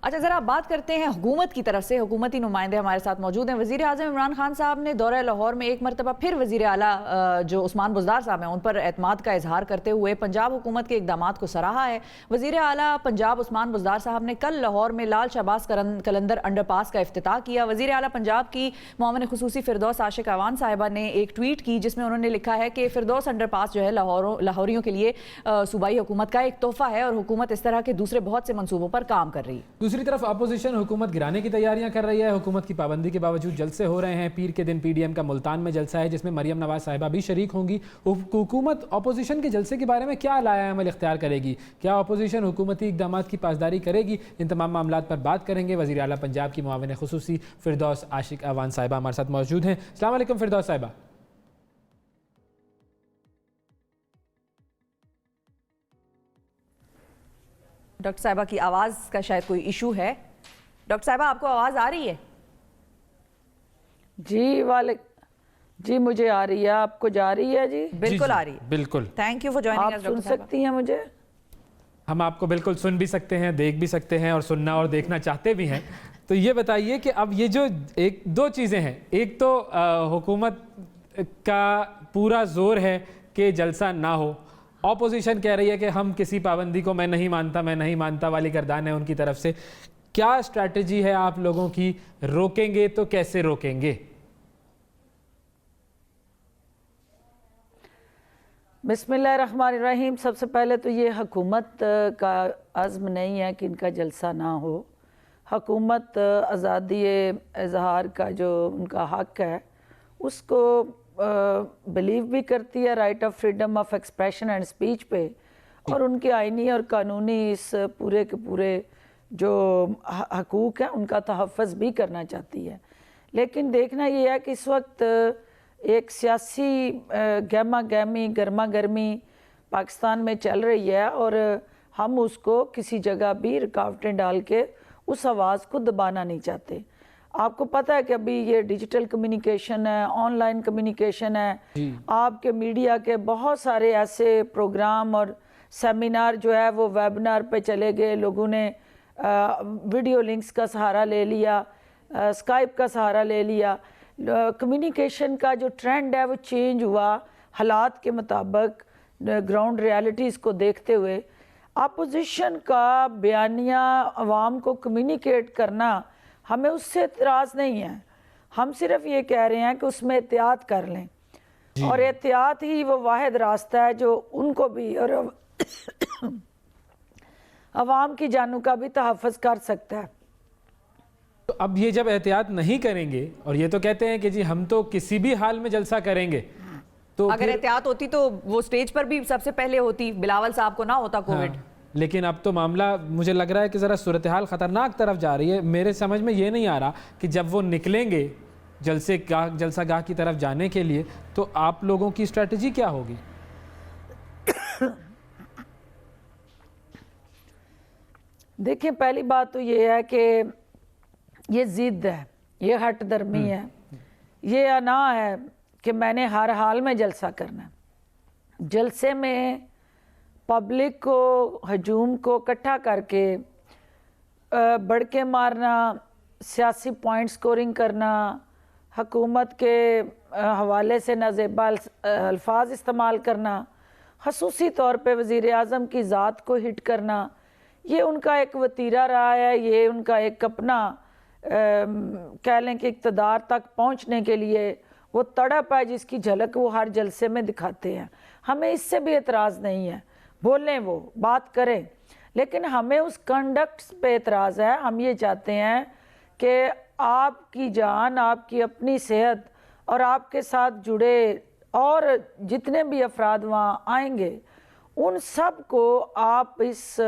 اچھا ذرا بات کرتے ہیں حکومت کی طرف سے. حکومتی نمائندے ہمارے ساتھ موجود ہیں. وزیر اعظم عمران خان صاحب نے دورہ لاہور میں ایک مرتبہ پھر وزیر اعلیٰ جو عثمان بزدار صاحب ہیں ان پر اعتماد کا اظہار کرتے ہوئے پنجاب حکومت کے اقدامات کو سراہا ہے. وزیر اعلیٰ پنجاب عثمان بزدار صاحب نے کل لاہور میں لال شہباز قلندر انڈر پاس کا افتتاح کیا. وزیر اعلیٰ پنجاب کی معاون خصوصی فردوس عاشق اعوان صاحبہ نے ایک ٹویٹ کی جس میں انہوں نے لکھا ہے کہ فردوس انڈر پاس جو ہے لاہوریوں کے لیے صوبائی حکومت کا ایک تحفہ ہے اور حکومت اس طرح کے دوسرے بہت سے منصوبوں پر کام کر رہی ہے. دوسری طرف اپوزیشن حکومت گرانے کی تیاریاں کر رہی ہے. حکومت کی پابندی کے باوجود جلسے ہو رہے ہیں. پیر کے دن پی ڈی ایم کا ملتان میں جلسہ ہے جس میں مریم نواز صاحبہ بھی شریک ہوں گی. حکومت اپوزیشن کے جلسے کے بارے میں کیا لایا عمل اختیار کرے گی؟ کیا اپوزیشن حکومتی اقدامات کی پاسداری کرے گی؟ ان تمام معاملات پر بات کریں گے. وزیر اعلیٰ پنجاب کی معاون خصوصی فردوس عاشق اعوان صاحبہ ہمارے ساتھ موجود ہیں. السلام علیکم فردوس صاحبہ. ڈاکٹر صاحبہ کی آواز کا شاید کوئی ایشو ہے. ڈاکٹر صاحبہ آپ کو آواز آ رہی ہے؟ جی مجھے آ رہی ہے. آپ کو جا رہی ہے؟ جی بالکل آ رہی ہے. بالکل. تھینک یو فار جوائننگ اس. آپ سن سکتی ہیں مجھے؟ ہم آپ کو بالکل سن بھی سکتے ہیں, دیکھ بھی سکتے ہیں اور سننا اور دیکھنا چاہتے بھی ہیں. تو یہ بتائیے کہ اب یہ جو دو چیزیں ہیں, ایک تو حکومت کا پورا زور ہے کہ جلسہ نہ ہو. اپوزیشن کہہ رہی ہے کہ ہم کسی پابندی کو میں نہیں مانتا والی گردان ہے ان کی طرف سے. کیا اسٹریٹجی ہے آپ لوگوں کی؟ روکیں گے تو کیسے روکیں گے؟ بسم اللہ الرحمن الرحیم. سب سے پہلے تو یہ حکومت کا عزم نہیں ہے کہ ان کا جلسہ نہ ہو. حکومت آزادی اظہار کا جو ان کا حق ہے اس کو بلیو بھی کرتی ہے, right of freedom of expression and speech پہ, اور ان کے آئینی اور قانونی اس پورے کے پورے جو حقوق ہیں ان کا تحفظ بھی کرنا چاہتی ہے. لیکن دیکھنا یہ ہے کہ اس وقت ایک سیاسی گرما گرمی پاکستان میں چل رہی ہے اور ہم اس کو کسی جگہ بھی رکاوٹیں ڈال کے اس آواز کو دبانا نہیں چاہتے. آپ کو پتہ ہے کہ ابھی یہ ڈیجیٹل کمیونیکیشن ہے, آن لائن کمیونیکیشن ہے. آپ کے میڈیا کے بہت سارے ایسے پروگرام اور سیمینار جو ہے وہ ویبنار پہ چلے گئے. لوگوں نے ویڈیو لنکس کا سہارا لے لیا, اسکائپ کا سہارا لے لیا. کمیونیکیشن کا جو ٹرینڈ ہے وہ چینج ہوا حالات کے مطابق, گراؤنڈ ریالٹیز کو دیکھتے ہوئے. اپوزیشن کا بیانیہ عوام کو کمیونیکیٹ کرنا, ہمیں اس سے اعتراض نہیں ہے. ہم صرف یہ کہہ رہے ہیں کہ اس میں احتیاط کر لیں, اور احتیاط ہی وہ واحد راستہ ہے جو ان کو بھی اور عوام کی جانوں کا بھی تحفظ کر سکتا ہے. تو اب یہ جب احتیاط نہیں کریں گے اور یہ تو کہتے ہیں کہ جی ہم تو کسی بھی حال میں جلسہ کریں گے, تو اگر احتیاط ہوتی تو وہ سٹیج پر بھی سب سے پہلے ہوتی, بلاول صاحب کو نہ ہوتا کووڈ. لیکن اب تو معاملہ مجھے لگ رہا ہے کہ ذرا صورتحال خطرناک طرف جا رہی ہے. میرے سمجھ میں یہ نہیں آ رہا کہ جب وہ نکلیں گے جلسہ گاہ کی طرف جانے کے لیے تو آپ لوگوں کی اسٹریٹجی کیا ہوگی؟ دیکھیں, پہلی بات تو یہ ہے کہ یہ ضد ہے, یہ ہٹ درمی ہے, یہ انا ہے کہ میں نے ہر حال میں جلسہ کرنا ہے. جلسے میں پبلک کو, ہجوم کو اکٹھا کر کے بڑکے مارنا, سیاسی پوائنٹ سکورنگ کرنا, حکومت کے حوالے سے نازیبا الفاظ استعمال کرنا, خصوصی طور پہ وزیر اعظم کی ذات کو ہٹ کرنا, یہ ان کا ایک وتیرہ رہا ہے. یہ ان کا ایک اپنا کہہ لیں کہ اقتدار تک پہنچنے کے لیے وہ تڑپ ہے جس کی جھلک وہ ہر جلسے میں دکھاتے ہیں. ہمیں اس سے بھی اعتراض نہیں ہے, بولیں, وہ بات کریں, لیکن ہمیں اس کنڈکٹ پہ اعتراض ہے. ہم یہ چاہتے ہیں کہ آپ کی جان, آپ کی اپنی صحت اور آپ کے ساتھ جڑے اور جتنے بھی افراد وہاں آئیں گے ان سب کو آپ اس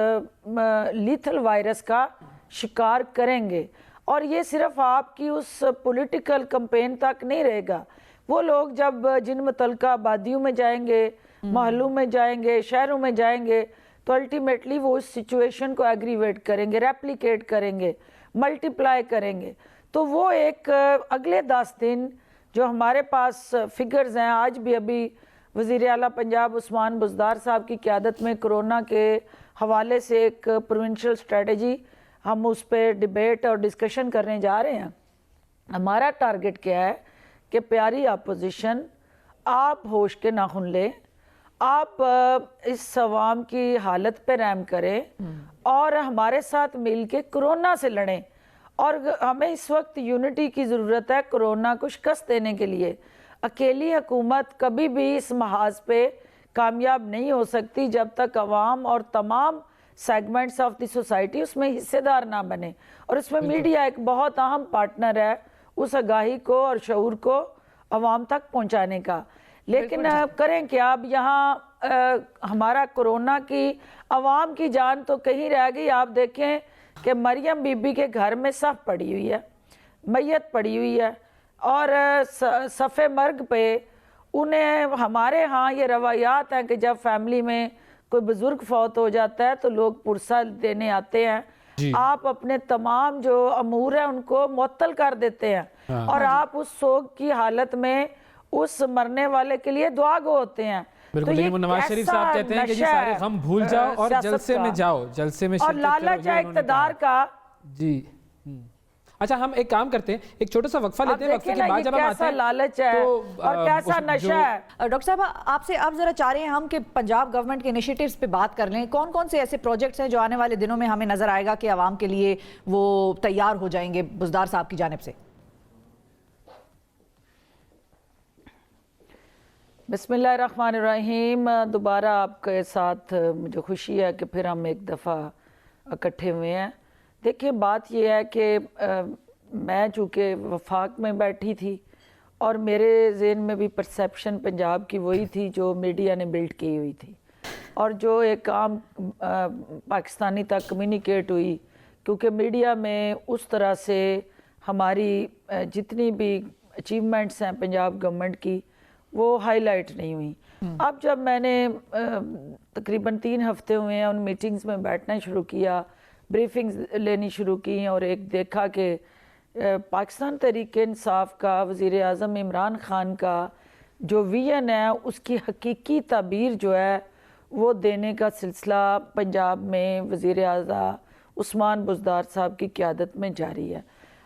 لیتھل وائرس کا شکار کریں گے. اور یہ صرف آپ کی اس پولیٹیکل کمپین تک نہیں رہے گا. وہ لوگ جب جن متعلقہ آبادیوں میں جائیں گے, محلوں میں جائیں گے, شہروں میں جائیں گے, تو الٹیمیٹلی وہ اس سچویشن کو ایگریویٹ کریں گے, ریپلیکیٹ کریں گے, ملٹیپلائی کریں گے. تو وہ ایک اگلے 10 دن جو ہمارے پاس فگرز ہیں, آج بھی ابھی وزیر اعلیٰ پنجاب عثمان بزدار صاحب کی قیادت میں کرونا کے حوالے سے ایک پروونشل اسٹریٹجی ہم اس پہ ڈیبیٹ اور ڈسکشن کرنے جا رہے ہیں. ہمارا ٹارگٹ کیا ہے کہ پیاری اپوزیشن آپ ہوش کے ناخن لیں, آپ اس عوام کی حالت پہ رحم کریں اور ہمارے ساتھ مل کے کرونا سے لڑیں. اور ہمیں اس وقت یونٹی کی ضرورت ہے کرونا کو شکست دینے کے لیے. اکیلی حکومت کبھی بھی اس محاذ پہ کامیاب نہیں ہو سکتی جب تک عوام اور تمام سیگمنٹس آف دی سوسائٹی اس میں حصے دار نہ بنے. اور اس میں میڈیا ایک بہت اہم پارٹنر ہے اس آگاہی کو اور شعور کو عوام تک پہنچانے کا. لیکن کریں کیا, اب یہاں ہمارا کرونا کی عوام کی جان تو کہیں رہ گئی. آپ دیکھیں کہ مریم بی بی کے گھر میں صف پڑی ہوئی ہے, میت پڑی ہوئی ہے, اور صف مرگ پہ انہیں, ہمارے ہاں یہ روایات ہیں کہ جب فیملی میں کوئی بزرگ فوت ہو جاتا ہے تو لوگ پرسہ دینے آتے ہیں. آپ اپنے تمام جو امور ہیں ان کو معطل کر دیتے ہیں اور آپ اس سوگ کی حالت میں اس مرنے والے کے لیے دعا گو ہوتے ہیں. بالکل, لیکن نواز شریف صاحب کہتے ہیں کہ یہ سارے غم بھول جاؤ اور جلسے میں جاؤ, جلسے میں اور لالچ ہے اقتدار کا. جی اچھا, ہم ایک کام کرتے ہیں, ایک چھوٹا سا وقفہ لیتے ہیں, وقفے کے بعد جب ہم آتے ہیں لالچ ہے اور کیسا نشہ ہے. ڈاکٹر صاحب آپ ذرا چاہ رہے ہیں ہم کہ پنجاب گورنمنٹ کے انیشیٹیوز پہ بات کر لیں. کون کون سے ایسے پروجیکٹس ہیں جو آنے والے دنوں میں ہمیں نظر آئے گا کہ عوام کے لیے وہ تیار ہو جائیں گے بزدار صاحب کی جانب سے؟ بسم اللہ الرحمن الرحیم. دوبارہ آپ کے ساتھ مجھے خوشی ہے کہ پھر ہم ایک دفعہ اکٹھے ہوئے ہیں. دیکھیں بات یہ ہے کہ میں چونکہ وفاق میں بیٹھی تھی اور میرے ذہن میں بھی پرسیپشن پنجاب کی وہی تھی جو میڈیا نے بلڈ کی ہوئی تھی اور جو ایک عام پاکستانی تک کمیونیکیٹ ہوئی, کیونکہ میڈیا میں اس طرح سے ہماری جتنی بھی اچیومنٹس ہیں پنجاب گورنمنٹ کی وہ ہائی لائٹ نہیں ہوئی. اب جب میں نے تقریباً 3 ہفتے ہوئے ہیں ان میٹنگز میں بیٹھنا شروع کیا, بریفنگز لینی شروع کی, اور ایک دیکھا کہ پاکستان تحریک انصاف کا وزیر اعظم عمران خان کا جو ویژن ہے اس کی حقیقی تعبیر جو ہے وہ دینے کا سلسلہ پنجاب میں وزیر اعظم عثمان بزدار صاحب کی قیادت میں جاری ہے.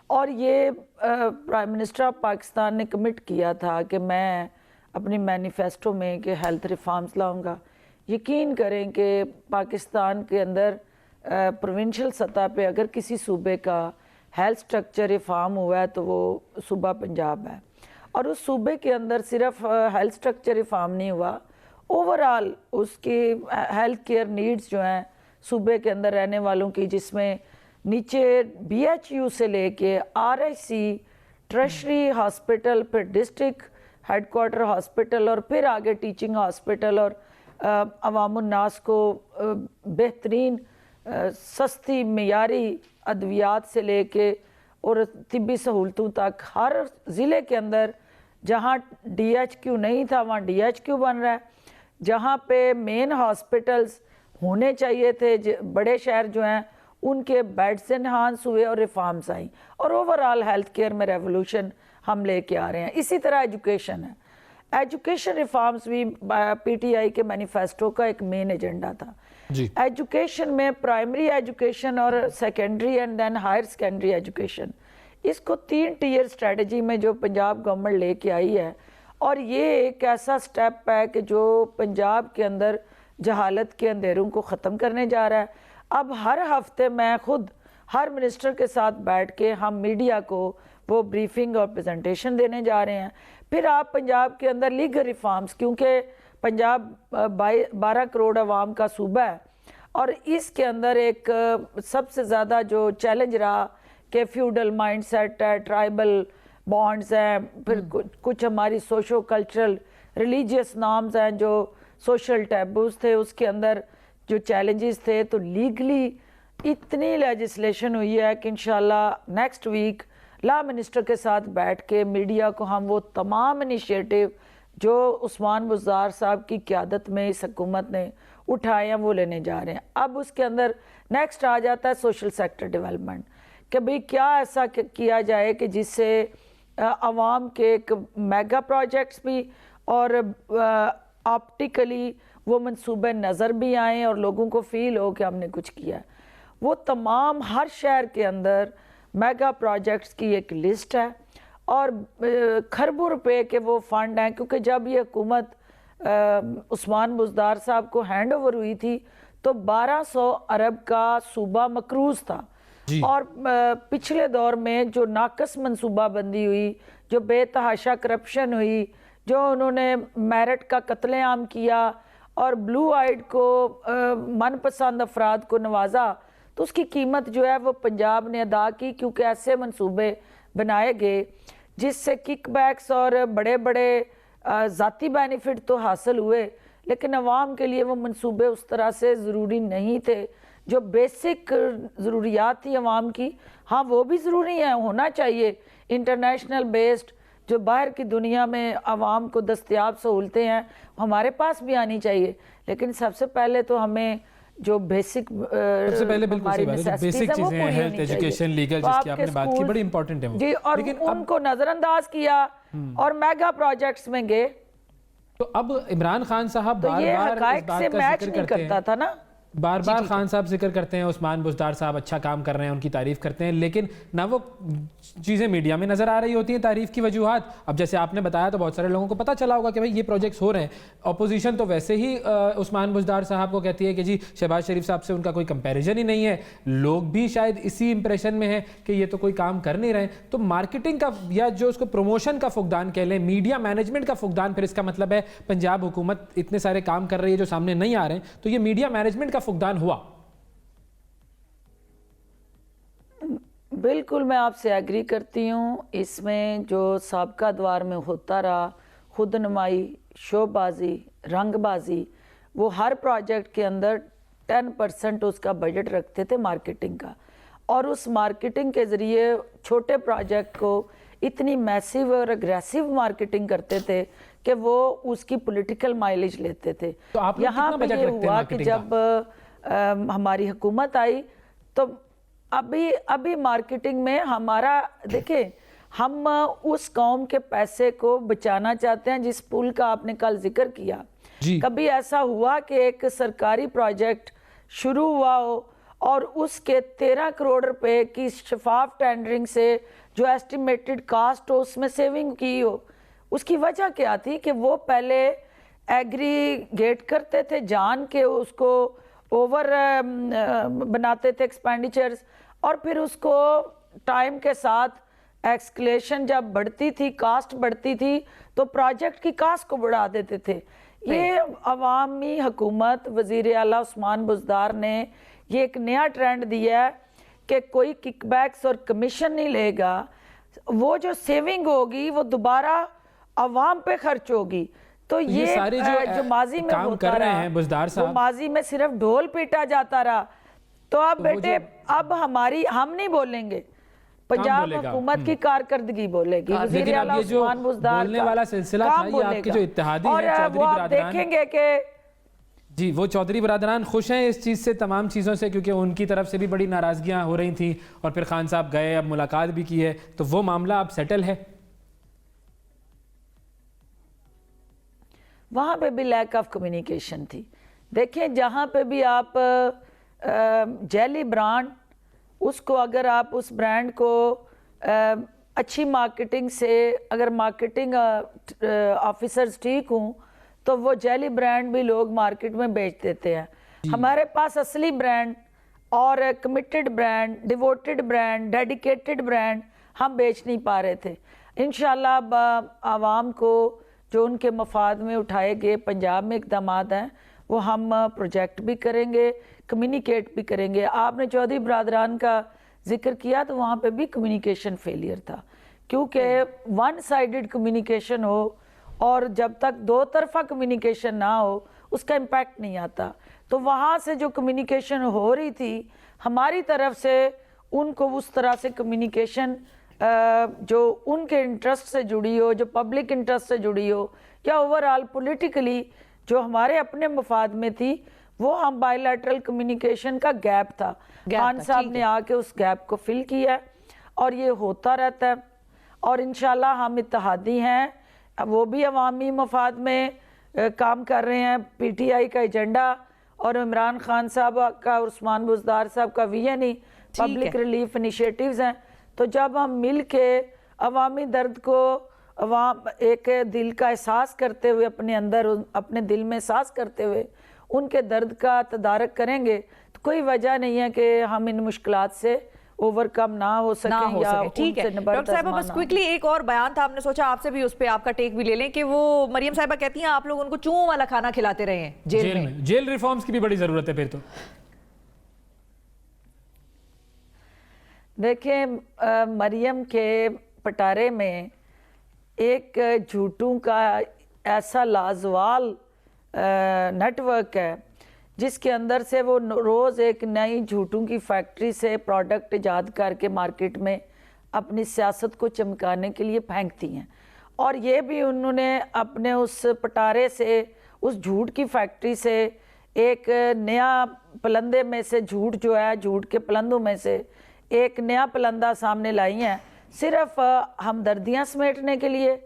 اور یہ پرائم منسٹر آف پاکستان نے کمٹ کیا تھا کہ میں اپنی مینیفیسٹو میں کہ ہیلتھ ریفارمز لاؤں گا. یقین کریں کہ پاکستان کے اندر پروونشل سطح پہ اگر کسی صوبے کا ہیلتھ سٹرکچر ریفارم ہوا ہے تو وہ صوبہ پنجاب ہے. اور اس صوبے کے اندر صرف ہیلتھ سٹرکچر ریفارم نہیں ہوا, اوورآل اس کی ہیلتھ کیئر نیڈز جو ہیں صوبے کے اندر رہنے والوں کی, جس میں نیچے بی ایچ یو سے لے کے آر آئی سی, ٹریشری ہاسپٹل, پھر ڈسٹرکٹ ہیڈ کوارٹر ہاسپٹل, اور پھر آگے ٹیچنگ ہاسپٹل, اور عوام الناس کو بہترین سستی معیاری ادویات سے لے کے اور طبی سہولتوں تک ہر ضلع کے اندر جہاں ڈی ایچ کیو نہیں تھا وہاں ڈی ایچ کیو بن رہا ہے. جہاں پہ مین ہاسپٹلز ہونے چاہیے تھے بڑے شہر جو ہیں ان کے بیڈز انہانس ہوئے اور ریفارمز آئیں, اور اوورآل ہیلتھ کیئر میں ریولوشن ہم لے کے آ رہے ہیں. اسی طرح ایجوکیشن ہے, ایجوکیشن ریفارمز بھی پی ٹی آئی کے مینیفیسٹو کا ایک مین ایجنڈا تھا. ایجوکیشن میں پرائمری ایجوکیشن اور secondary and then higher secondary education, اس کو 3 ٹیئر اسٹریٹجی میں جو پنجاب گورنمنٹ لے کے آئی ہے, اور یہ ایک ایسا سٹیپ ہے کہ جو پنجاب کے اندر جہالت کے اندھیروں کو ختم کرنے جا رہا ہے. اب ہر ہفتے میں خود ہر منسٹر کے ساتھ بیٹھ کے ہم میڈیا کو وہ بریفنگ اور پریزنٹیشن دینے جا رہے ہیں. پھر آپ پنجاب کے اندر لیگل ریفارمز, کیونکہ پنجاب 12 کروڑ عوام کا صوبہ ہے, اور اس کے اندر ایک سب سے زیادہ جو چیلنج رہا کہ فیوڈل مائنڈ سیٹ ہے, ٹرائبل بانڈز ہیں, پھر کچھ ہماری سوشو کلچرل ریلیجیس نارمز ہیں جو سوشل ٹیبوز تھے, اس کے اندر جو چیلنجز تھے. تو لیگلی اتنی لیجسلیشن ہوئی ہے کہ انشاءاللہ نیکسٹ ویک لا منسٹر کے ساتھ بیٹھ کے میڈیا کو ہم وہ تمام انیشیٹو جو عثمان بزدار صاحب کی قیادت میں اس حکومت نے اٹھائے ہیں وہ لینے جا رہے ہیں. اب اس کے اندر نیکسٹ آ جاتا ہے سوشل سیکٹر ڈیولپمنٹ, کہ بھئی کیا ایسا کیا جائے کہ جس سے عوام کے ایک میگا پروجیکٹس بھی اور آپٹیکلی وہ منصوبے نظر بھی آئیں اور لوگوں کو فیل ہو کہ ہم نے کچھ کیا ہے. وہ تمام ہر شہر کے اندر میگا پروجیکٹس کی ایک لسٹ ہے اور کھربوں روپے کے وہ فنڈ ہیں، کیونکہ جب یہ حکومت عثمان بزدار صاحب کو ہینڈ اوور ہوئی تھی تو 1200 ارب کا صوبہ مقروض تھا اور پچھلے دور میں جو ناقص منصوبہ بندی ہوئی، جو بے تحاشا کرپشن ہوئی، جو انہوں نے میرٹ کا قتل عام کیا اور بلو آئیڈ کو من پسند افراد کو نوازا، تو اس کی قیمت جو ہے وہ پنجاب نے ادا کی، کیونکہ ایسے منصوبے بنائے گئے جس سے کک بیکس اور بڑے بڑے ذاتی بینیفٹ تو حاصل ہوئے، لیکن عوام کے لیے وہ منصوبے اس طرح سے ضروری نہیں تھے۔ جو بیسک ضروریات تھی عوام کی، ہاں وہ بھی ضروری ہیں، ہونا چاہیے، انٹرنیشنل بیسڈ جو باہر کی دنیا میں عوام کو دستیاب سہولتیں ہیں ہمارے پاس بھی آنی چاہیے، لیکن سب سے پہلے تو ہمیں جو بیسک سب سے پہلے بالکل صحیح بات ہے، بیسک چیزیں ہیں، ہیلتھ، ایجوکیشن، لیگل، جس کی آپ نے بات کی، بڑی امپورٹنٹ ہے وہ، جی، اور ان کو نظر انداز کیا اور میگا پروجیکٹس میں گئے۔ تو اب عمران خان صاحب تو بار یہ بار اس حقائق بات سے کا میچ ذکر نہیں کرتے کرتا ہیں، تھا نا، بار بار خان صاحب ذکر کرتے ہیں عثمان بزدار صاحب اچھا کام کر رہے ہیں، ان کی تعریف کرتے ہیں، لیکن نہ وہ چیزیں میڈیا میں نظر آ رہی ہوتی ہیں تعریف کی وجوہات۔ اب جیسے آپ نے بتایا تو بہت سارے لوگوں کو پتہ چلا ہوگا کہ بھئی یہ پروجیکٹس ہو رہے ہیں، اپوزیشن تو ویسے ہی عثمان بزدار صاحب کو کہتی ہے کہ جی شہباز شریف صاحب سے ان کا کوئی کمپیریزن ہی نہیں ہے، لوگ بھی شاید اسی امپریشن میں ہیں کہ یہ تو کوئی کام کر نہیں رہے۔ تو مارکیٹنگ کا یا جو اس کو پروموشن کا فقدان کہہ لیں، میڈیا مینجمنٹ کا فقدان، پھر اس کا مطلب ہے پنجاب حکومت اتنے سارے کام کر رہی ہے جو سامنے نہیں آ رہے ہیں، تو یہ میڈیا مینجمنٹ کا فقدان ہوا۔ بالکل میں آپ سے ایگری کرتی ہوں، اس میں جو سابقہ دوار میں ہوتا رہا، خود نمائی، شو بازی، رنگ بازی، وہ ہر پروجیکٹ کے اندر 10% اس کا بجٹ رکھتے تھے مارکیٹنگ کا، اور اس مارکیٹنگ کے ذریعے چھوٹے پروجیکٹ کو اتنی میسیو اور اگریسیو مارکیٹنگ کرتے تھے کہ وہ اس کی پولیٹیکل مائلیج لیتے تھے۔ تو آپ لوگ یہاں کتنا پہ بجٹ یہ رکھتے ہیں ہوا کہ مارکیٹنگ کا؟ جب ہماری حکومت آئی تو ابھی مارکیٹنگ میں ہمارا دیکھیں، ہم اس قوم کے پیسے کو بچانا چاہتے ہیں جس پول کا آپ نے کل ذکر کیا۔ کبھی ایسا ہوا کہ ایک سرکاری پروجیکٹ شروع ہوا ہو اور اس کے 13 کروڑ روپے کی شفاف ٹینڈرنگ سے جو ایسٹیمیٹڈ کاسٹ ہو اس میں سیونگ کی ہو؟ اس کی وجہ کیا تھی کہ وہ پہلے ایگریگیٹ کرتے تھے جان کے اس کو اوور بناتے تھے ایکسپینڈیچرز، اور پھر اس کو ٹائم کے ساتھ ایکسکلیشن جب بڑھتی تھی، کاسٹ بڑھتی تھی تو پروجیکٹ کی کاسٹ کو بڑھا دیتے تھے۔ یہ عوامی حکومت وزیر اعلیٰ عثمان بزدار نے یہ ایک نیا ٹرینڈ دیا ہے کہ کوئی کک بیکس اور کمیشن نہیں لے گا، وہ جو سیونگ ہوگی وہ دوبارہ عوام پہ خرچ ہوگی۔ تو یہ جو ماضی میں ہوتا رہا، وہ ماضی میں صرف ڈھول پیٹا جاتا رہا۔ تو اب بیٹے اب ہم نہیں بولیں گے، پنجاب حکومت کی کارکردگی بولے گی، وزیر اعلیٰ عثمان بزدار بولنے والا سلسلہ تھا یہ آپ کے جو اتحادی ہیں چودھری اور برادران، دیکھیں گے کہ جی وہ چودھری برادران خوش ہیں اس چیز سے، تمام چیزوں سے، کیونکہ ان کی طرف سے بھی بڑی ناراضگیاں ہو رہی تھیں اور پھر خان صاحب گئے، اب ملاقات بھی کی ہے، تو وہ معاملہ اب سیٹل ہے؟ وہاں پہ بھی لیک آف کمیونیکیشن تھی۔ دیکھیں جہاں پہ بھی آپ جیلی برانڈ، اس کو اگر آپ اس برانڈ کو اچھی مارکیٹنگ سے، اگر مارکیٹنگ آفیسرز ٹھیک ہوں تو وہ جیلی برانڈ بھی لوگ مارکیٹ میں بیچ دیتے ہیں۔ ہمارے پاس اصلی برانڈ اور committed brand, devoted brand, dedicated brand ہم بیچ نہیں پا رہے تھے۔ انشاءاللہ اب عوام کو جو ان کے مفاد میں اٹھائے گئے پنجاب میں اقدامات ہیں وہ ہم پروجیکٹ بھی کریں گے، کمیونیکیٹ بھی کریں گے۔ آپ نے چودھری برادران کا ذکر کیا تو وہاں پہ بھی کمیونیکیشن فیلئر تھا، کیونکہ ون سائیڈڈ کمیونیکیشن ہو اور جب تک دو طرفہ کمیونیکیشن نہ ہو اس کا امپیکٹ نہیں آتا۔ تو وہاں سے جو کمیونیکیشن ہو رہی تھی ہماری طرف سے ان کو اس طرح سے کمیونیکیشن جو ان کے انٹرسٹ سے جڑی ہو، جو پبلک انٹرسٹ سے جڑی ہو، یا اوورآل پولیٹیکلی جو ہمارے اپنے مفاد میں تھی، وہ ہم بائی لیٹرل کمیونیکیشن کا گیپ تھا۔ خان صاحب نے آ کے اس گیپ کو فل کیا ہے اور یہ ہوتا رہتا ہے، اور انشاءاللہ ہم اتحادی ہیں، وہ بھی عوامی مفاد میں کام کر رہے ہیں۔ پی ٹی آئی کا ایجنڈا اور عمران خان صاحب کا اور عثمان بزدار صاحب کا وی این ای پبلک ریلیف انیشیٹیوز ہیں. تو جب ہم مل کے عوامی درد کو عوام ایک دل کا احساس کرتے ہوئے اپنے اندر اپنے دل میں احساس کرتے ہوئے ان کے درد کا تدارک کریں گے تو کوئی وجہ نہیں ہے کہ ہم ان مشکلات سے اوور کم نہ ہو سکیں یا ٹھیک ہے. ڈاکٹر صاحبہ بس کوئکلی ایک اور بیان تھا, ہم نے سوچا آپ سے بھی اس پہ آپ کا ٹیک بھی لے لیں کہ وہ مریم صاحبہ کہتی ہیں آپ لوگ ان کو چوں والا کھانا کھلاتے رہے ہیں جیل میں. جیل ریفارمز کی بھی بڑی ضرورت ہے پھر تو. دیکھیں مریم کے پٹارے میں ایک جھوٹوں کا ایسا لازوال نیٹ ورک ہے جس کے اندر سے وہ روز ایک نئی جھوٹوں کی فیکٹری سے پروڈکٹ ایجاد کر کے مارکیٹ میں اپنی سیاست کو چمکانے کے لیے پھینکتی ہیں. اور یہ بھی انہوں نے اپنے اس پٹارے سے, اس جھوٹ کی فیکٹری سے ایک نیا پلندے میں سے جھوٹ جو ہے, جھوٹ کے پلندوں میں سے ایک نیا پلندہ سامنے لائی ہیں صرف ہمدردیاں سمیٹنے کے لیے,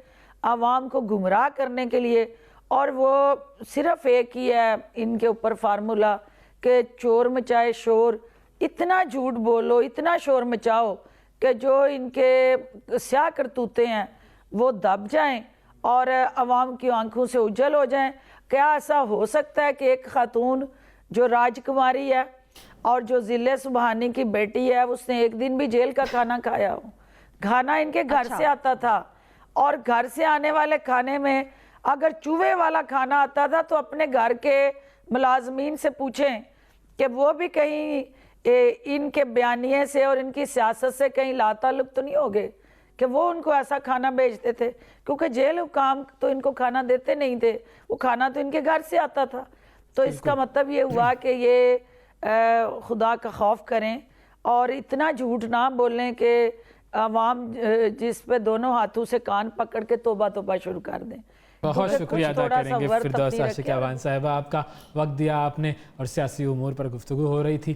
عوام کو گمراہ کرنے کے لیے. اور وہ صرف ایک ہی ہے ان کے اوپر فارمولا کہ چور مچائے شور. اتنا جھوٹ بولو, اتنا شور مچاؤ کہ جو ان کے سیاہ کرتوتے ہیں وہ دب جائیں اور عوام کی آنکھوں سے اجل ہو جائیں. کیا ایسا ہو سکتا ہے کہ ایک خاتون جو راج کماری ہے اور جو ضلع سبحانی کی بیٹی ہے اس نے ایک دن بھی جیل کا کھانا کھایا ہو؟ کھانا ان کے گھر سے آتا تھا, اور گھر سے آنے والے کھانے میں اگر چوہے والا کھانا آتا تھا تو اپنے گھر کے ملازمین سے پوچھیں کہ وہ بھی کہیں ان کے بیانیے سے اور ان کی سیاست سے کہیں لا تعلق تو نہیں ہوگے کہ وہ ان کو ایسا کھانا بھیجتے تھے, کیونکہ جیل حکام تو ان کو کھانا دیتے نہیں تھے, وہ کھانا تو ان کے گھر سے آتا تھا. تو اس کا مطلب یہ ہوا کہ یہ خدا کا خوف کریں اور اتنا جھوٹ نہ بولیں کہ عوام جس پہ دونوں ہاتھوں سے کان پکڑ کے توبہ توبہ شروع کر دیں. بہت شکریہ ادا کریں گے فردوس عاشق اعوان صاحبہ, آپ کا وقت دیا آپ نے اور سیاسی امور پر گفتگو ہو رہی تھی.